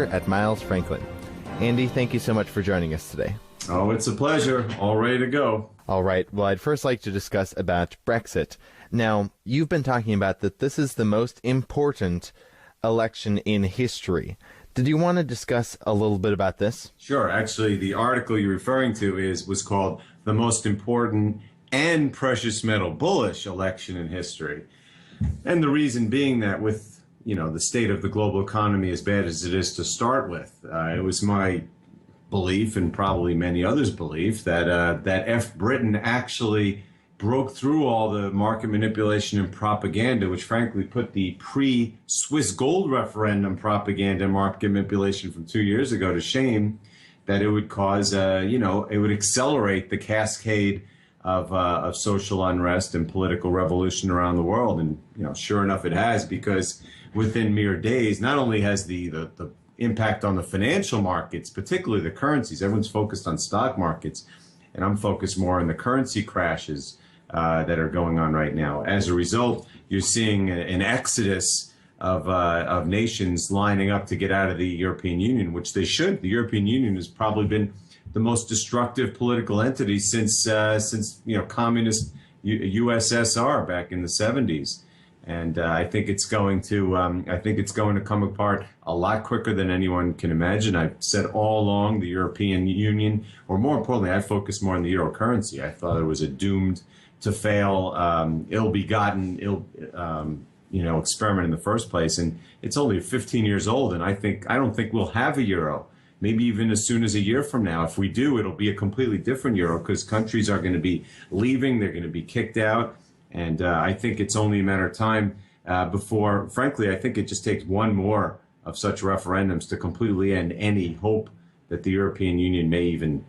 at Miles Franklin. Andy, thank you so much for joining us today. Oh, it's a pleasure. All ready to go. All right. Well, I'd first like to discuss about Brexit. Now, you've been talking about that this is the most important election in history. Did you want to discuss a little bit about this? Sure. Actually, the article you're referring to was called The Most Important and Precious Metal Bullish Election in History. And the reason being that with, the state of the global economy as bad as it is to start with, it was my belief, and probably many others' belief, that Britain actually broke through all the market manipulation and propaganda, which frankly put the pre-Swiss gold referendum propaganda and market manipulation from 2 years ago to shame, that it would cause, it would accelerate the cascade of social unrest and political revolution around the world. And, sure enough, it has, because within mere days, not only has the impact on the financial markets, particularly the currencies, everyone's focused on stock markets, and I'm focused more on the currency crashes that are going on right now. As a result, you're seeing an exodus of nations lining up to get out of the European Union, which they should. The European Union has probably been the most destructive political entity since communist USSR back in the 70s. And I think it's going to come apart a lot quicker than anyone can imagine. I've said all along the European Union, or more importantly, I focus more on the euro currency. I thought it was a doomed to fail, ill-begotten, experiment in the first place. And it's only 15 years old, and I don't think we'll have a euro. Maybe even as soon as a year from now. If we do, it'll be a completely different euro, because countries are going to be leaving, they're going to be kicked out. And I think it's only a matter of time before, frankly, I think it just takes one more of such referendums to completely end any hope that the European Union may even,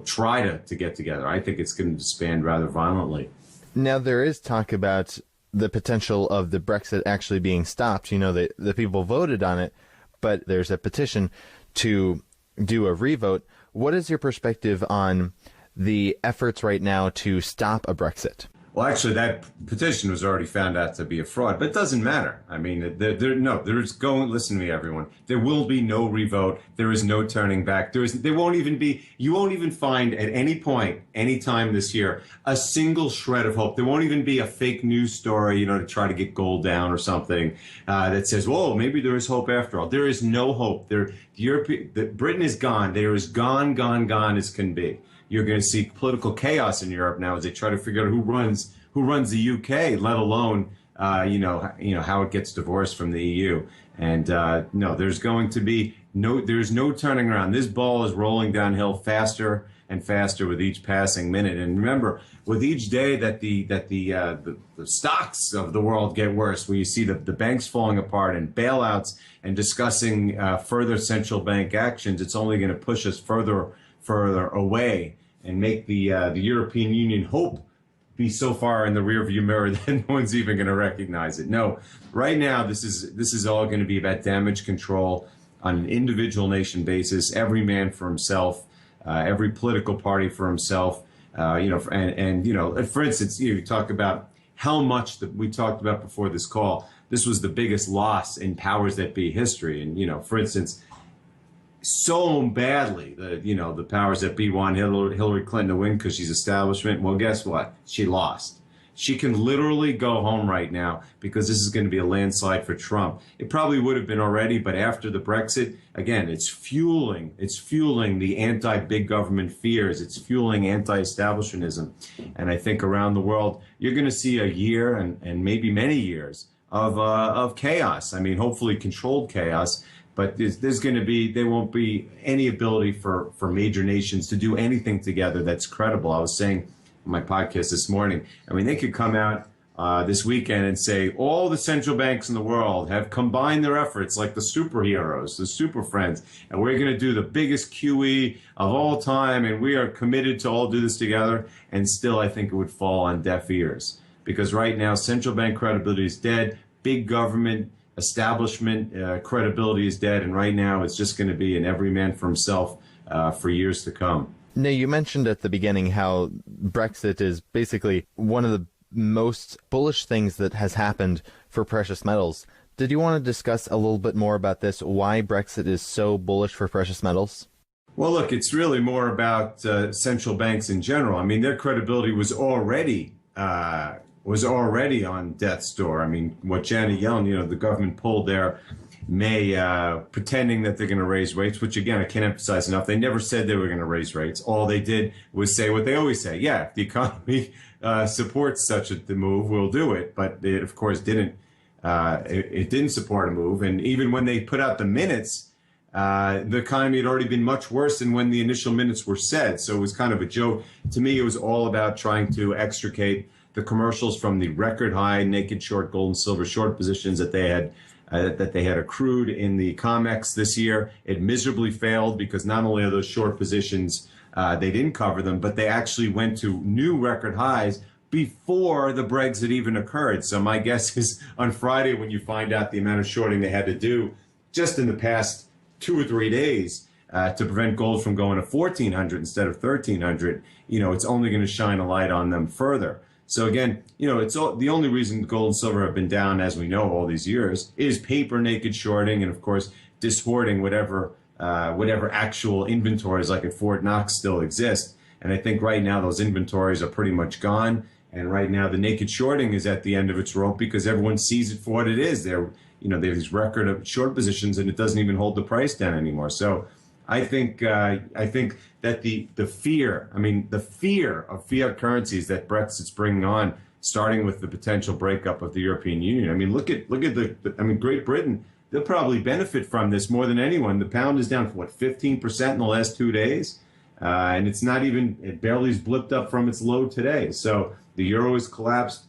try to get together. I think it's going to disband rather violently. Now, there is talk about the potential of the Brexit actually being stopped. The people voted on it, but there's a petition to do a revote. What is your perspective on the efforts right now to stop a Brexit? Well, actually, that petition was already found out to be a fraud, but it doesn't matter. I mean, listen to me, everyone. There will be no revote. There is no turning back. You won't even find at any point, any time this year, a single shred of hope. There won't even be a fake news story, to try to get gold down or something that says, whoa, maybe there is hope after all. There is no hope. Britain is gone. They are as gone as can be. You're going to see political chaos in Europe now as they try to figure out who runs the UK, let alone how it gets divorced from the EU. And no, there's no turning around. This ball is rolling downhill faster and faster with each passing minute. And remember, with each day that the stocks of the world get worse, where you see the banks falling apart and bailouts and discussing further central bank actions, it's only going to push us further away and make the European Union hope be so far in the rearview mirror that no one's even going to recognize it. No, right now this is all going to be about damage control on an individual nation basis, every man for himself, every political party for himself. For instance, you talk about how much that we talked about before this call. This was the biggest loss in powers that be history, and for instance, so badly the powers that be want Hillary Clinton to win because she's establishment. Well, guess what? She lost. She can literally go home right now because this is going to be a landslide for Trump. It probably would have been already, but after the Brexit, again, it's fueling the anti-big government fears. It's fueling anti-establishmentism. And I think around the world, you're going to see a year and maybe many years of chaos. I mean, hopefully controlled chaos. But there won't be any ability for major nations to do anything together that's credible. I was saying on my podcast this morning, I mean, they could come out this weekend and say all the central banks in the world have combined their efforts like the superheroes, the super friends, and we're going to do the biggest QE of all time, and we are committed to all do this together. And still, I think it would fall on deaf ears, because right now, central bank credibility is dead, big government establishment credibility is dead, and right now it's just going to be an every man for himself for years to come. Now, you mentioned at the beginning how Brexit is basically one of the most bullish things that has happened for precious metals. Did you want to discuss a little bit more about this, why Brexit is so bullish for precious metals? Well, look, it's really more about central banks in general. I mean, their credibility was already on death's door. I mean, what Janet Yellen, the government pulled there May, pretending that they're going to raise rates, which again, I can't emphasize enough. They never said they were going to raise rates. All they did was say what they always say. Yeah, if the economy supports such the move, we'll do it. But it, of course, didn't. It didn't support a move. And even when they put out the minutes, the economy had already been much worse than when the initial minutes were said. So it was kind of a joke. To me, it was all about trying to extricate the commercials from the record high naked short gold and silver short positions that they had accrued in the COMEX this year. It miserably failed because not only are those short positions, they didn't cover them, but they actually went to new record highs before the Brexit even occurred. So my guess is on Friday, when you find out the amount of shorting they had to do just in the past 2 or 3 days to prevent gold from going to 1,400 instead of 1,300, it's only going to shine a light on them further. So again, it's the only reason gold and silver have been down, as we know, all these years is paper naked shorting and, of course, dishoarding whatever actual inventories like at Fort Knox still exist. And I think right now those inventories are pretty much gone. And right now the naked shorting is at the end of its rope because everyone sees it for what it is. They have these record of short positions and it doesn't even hold the price down anymore. So I think that the fear of fiat currencies that Brexit's bringing on, starting with the potential breakup of the European Union. I mean, look at Great Britain. They'll probably benefit from this more than anyone. The pound is down, 15% in the last 2 days, and it barely has blipped up from its low today. So the euro has collapsed.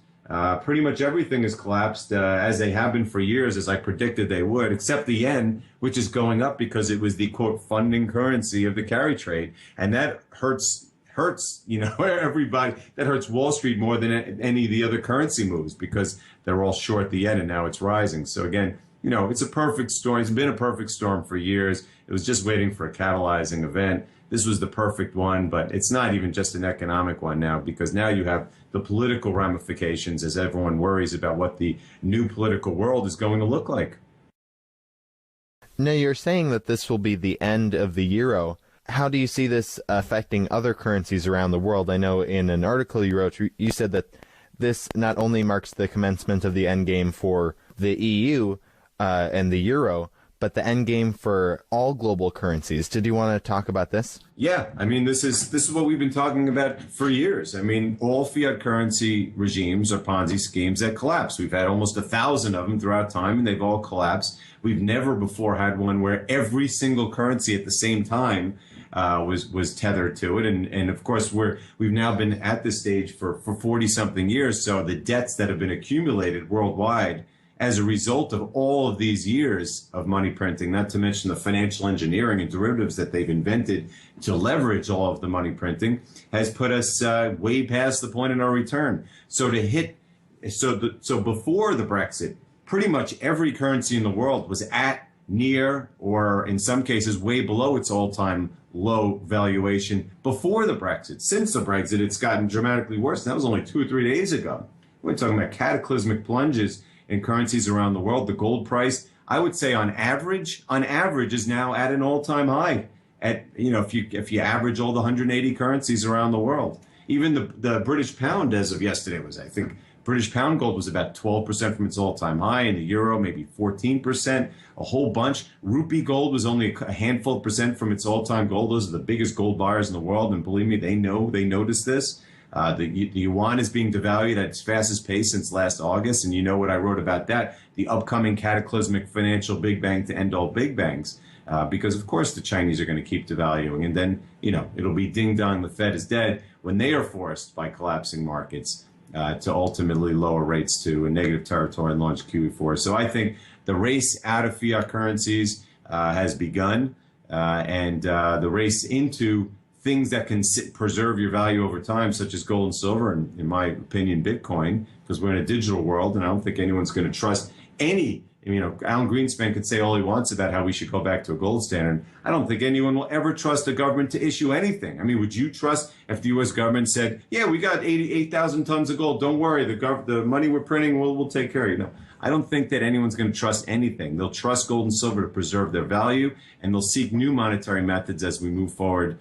Pretty much everything has collapsed, as they have been for years, as I predicted they would, except the yen, which is going up because it was the, quote, funding currency of the carry trade. And that hurts everybody. That hurts Wall Street more than any of the other currency moves because they're all short the yen and now it's rising. So again, it's a perfect storm. It's been a perfect storm for years. It was just waiting for a catalyzing event. This was the perfect one, but it's not even just an economic one now because now you have the political ramifications as everyone worries about what the new political world is going to look like. Now, you're saying that this will be the end of the euro. How do you see this affecting other currencies around the world? I know in an article you wrote, you said that this not only marks the commencement of the endgame for the EU and the euro, but the end game for all global currencies. Did you want to talk about this? Yeah, I mean, this is what we've been talking about for years. I mean, all fiat currency regimes are Ponzi schemes that collapse. We've had almost 1,000 of them throughout time, and they've all collapsed. We've never before had one where every single currency at the same time was tethered to it. And of course, we've now been at this stage for 40-something years. So the debts that have been accumulated worldwide as a result of all of these years of money printing, not to mention the financial engineering and derivatives that they've invented to leverage all of the money printing, has put us way past the point in our return. So before the Brexit, pretty much every currency in the world was at, near, or in some cases way below its all-time low valuation before the Brexit. Since the Brexit, it's gotten dramatically worse. And that was only 2 or 3 days ago. We're talking about cataclysmic plunges in currencies around the world. The gold price, I would say on average is now at an all-time high. If you average all the 180 currencies around the world, even the British pound as of yesterday was, I think, British pound gold was about 12% from its all-time high, and the euro maybe 14%, a whole bunch. Rupee gold was only a handful of percent from its all-time gold. Those are the biggest gold buyers in the world, and believe me, they notice this. The yuan is being devalued at its fastest pace since last August, and you know what I wrote about that, the upcoming cataclysmic financial big bang to end all big bangs, because of course the Chinese are going to keep devaluing, and then it'll be ding dong, the Fed is dead, when they are forced by collapsing markets to ultimately lower rates to a negative territory and launch QE4. So I think the race out of fiat currencies has begun, and the race into things that can preserve your value over time, such as gold and silver, and in my opinion, Bitcoin, because we're in a digital world, and I don't think anyone's going to trust any. Alan Greenspan could say all he wants about how we should go back to a gold standard. I don't think anyone will ever trust a government to issue anything. I mean, would you trust if the U.S. government said, yeah, we got 88,000 tons of gold, don't worry, the money we're printing, we'll take care of you? No, I don't think that anyone's going to trust anything. They'll trust gold and silver to preserve their value, and they'll seek new monetary methods as we move forward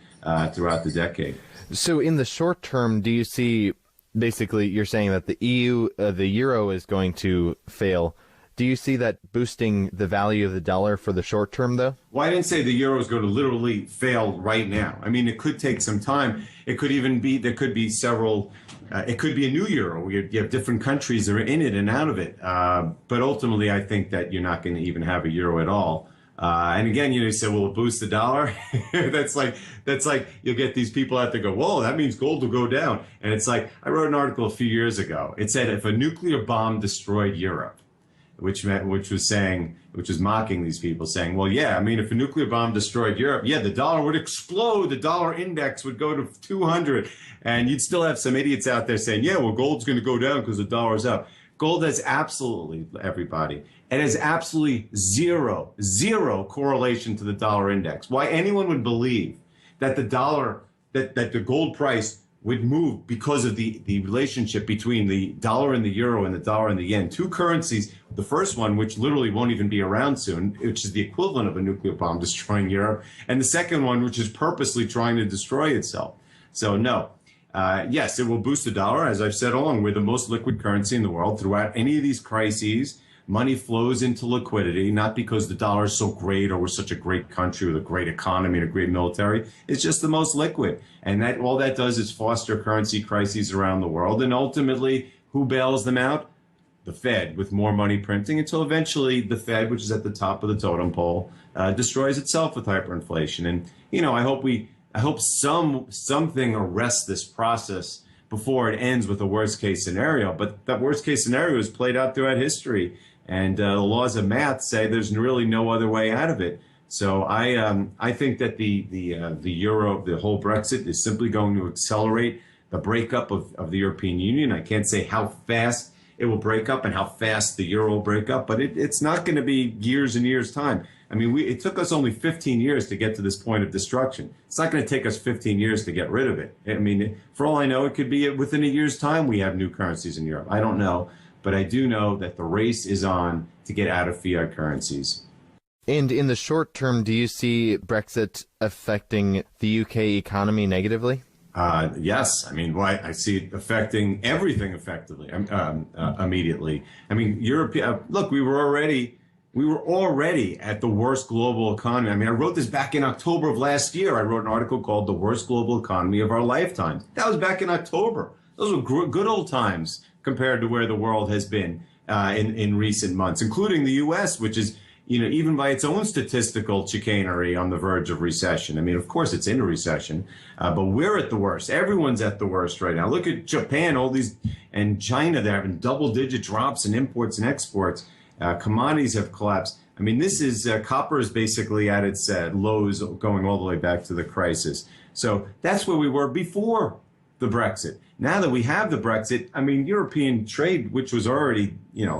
throughout the decade. So in the short term, do you see, basically you're saying that the EU, the euro is going to fail. Do you see that boosting the value of the dollar for the short term, though? Well, I didn't say the euro is going to literally fail right now. I mean, it could take some time. It could even be, there could be several, it could be a new euro where you have different countries that are in it and out of it. But ultimately, I think that you're not going to even have a euro at all. And again, you say, well, boost the dollar. that's like you'll get these people out there go, whoa, that means gold will go down. And it's like, I wrote an article a few years ago. It said if a nuclear bomb destroyed Europe, which was mocking these people, saying, well, yeah, I mean, if a nuclear bomb destroyed Europe, yeah, the dollar would explode. The dollar index would go to 200. And you'd still have some idiots out there saying, yeah, well, gold's going to go down because the dollar's up. Gold has absolutely, everybody, it has absolutely zero correlation to the dollar index. Why anyone would believe that the dollar, that the gold price would move because of the relationship between the dollar and the euro and the dollar and the yen. Two currencies, the first one, which literally won't even be around soon, which is the equivalent of a nuclear bomb destroying Europe, and the second one, which is purposely trying to destroy itself. So no. Yes, it will boost the dollar. As I've said all along, we're the most liquid currency in the world. Throughout any of these crises, money flows into liquidity, not because the dollar is so great or we're such a great country with a great economy and a great military. It's just the most liquid. And that all that does is foster currency crises around the world. And ultimately, who bails them out? The Fed, with more money printing, until eventually the Fed, which is at the top of the totem pole, destroys itself with hyperinflation. And, I hope something arrests this process before it ends with a worst case scenario. But that worst case scenario is played out throughout history. And the laws of math say there's really no other way out of it. So I think that the euro, the whole Brexit, is simply going to accelerate the breakup of the European Union. I can't say how fast it will break up and how fast the euro will break up, but it's not going to be years and years' time. I mean, it took us only 15 years to get to this point of destruction. It's not going to take us 15 years to get rid of it. I mean, for all I know, it could be within a year's time we have new currencies in Europe. I don't know, but I do know that the race is on to get out of fiat currencies. And in the short term, do you see Brexit affecting the UK economy negatively? Yes. I mean, I see it affecting everything effectively, immediately. I mean, look, we were already at the worst global economy. I mean, I wrote this back in October of last year. I wrote an article called The Worst Global Economy of Our Lifetimes. That was back in October. Those were good old times compared to where the world has been in recent months, including the U.S., which is, even by its own statistical chicanery, on the verge of recession. I mean, of course, it's in a recession, but we're at the worst. Everyone's at the worst right now. Look at Japan, and China. They're having double-digit drops in imports and exports. Commodities have collapsed. I mean, this is copper is basically at its lows, going all the way back to the crisis. So that's where we were before the Brexit. Now that we have the Brexit, I mean, European trade, which was already,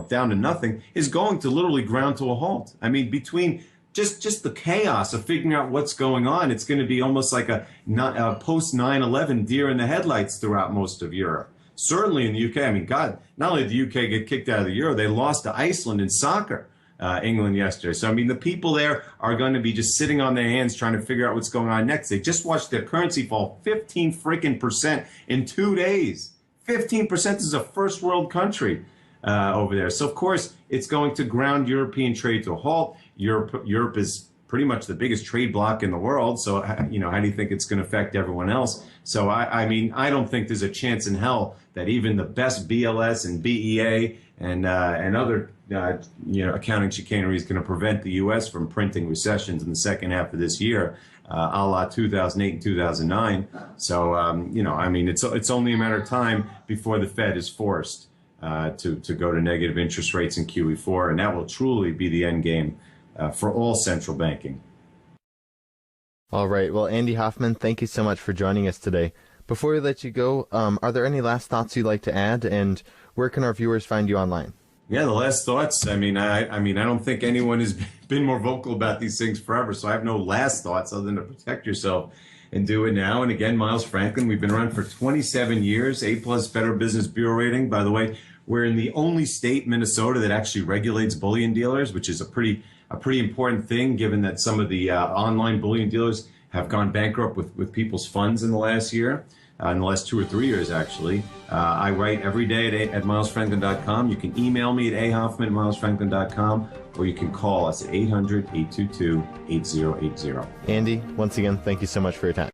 down to nothing, is going to literally ground to a halt. I mean, between just the chaos of figuring out what's going on, it's going to be almost like a post 9/11 deer in the headlights throughout most of Europe. Certainly in the UK, I mean, God, not only did the UK get kicked out of the Euro, they lost to Iceland in soccer, England yesterday. So, I mean, the people there are going to be just sitting on their hands trying to figure out what's going on next. They just watched their currency fall 15% in 2 days. 15%. Is a first world country over there. So, of course, it's going to ground European trade to a halt. Europe is pretty much the biggest trade bloc in the world. So, how do you think it's going to affect everyone else? So, I mean, I don't think there's a chance in hell that even the best BLS and BEA and other, accounting chicanery is going to prevent the U.S. from printing recessions in the second half of this year, a la 2008 and 2009. So, I mean, it's only a matter of time before the Fed is forced to go to negative interest rates in QE4, and that will truly be the end game for all central banking. All right. Well, Andy Hoffman, thank you so much for joining us today. Before we let you go, are there any last thoughts you'd like to add, and where can our viewers find you online? Yeah, the last thoughts. I mean, I don't think anyone has been more vocal about these things forever, so I have no last thoughts other than to protect yourself and do it now. And again, Miles Franklin, we've been around for 27 years, A+ Better Business Bureau rating. By the way, We're in the only state, Minnesota, that actually regulates bullion dealers, which is a pretty important thing, given that some of the online bullion dealers have gone bankrupt with people's funds in the last year, in the last 2 or 3 years, actually. I write every day at milesfranklin.com. You can email me at ahoffman@milesfranklin.com, or you can call us at 800-822-8080. Andy, once again, thank you so much for your time.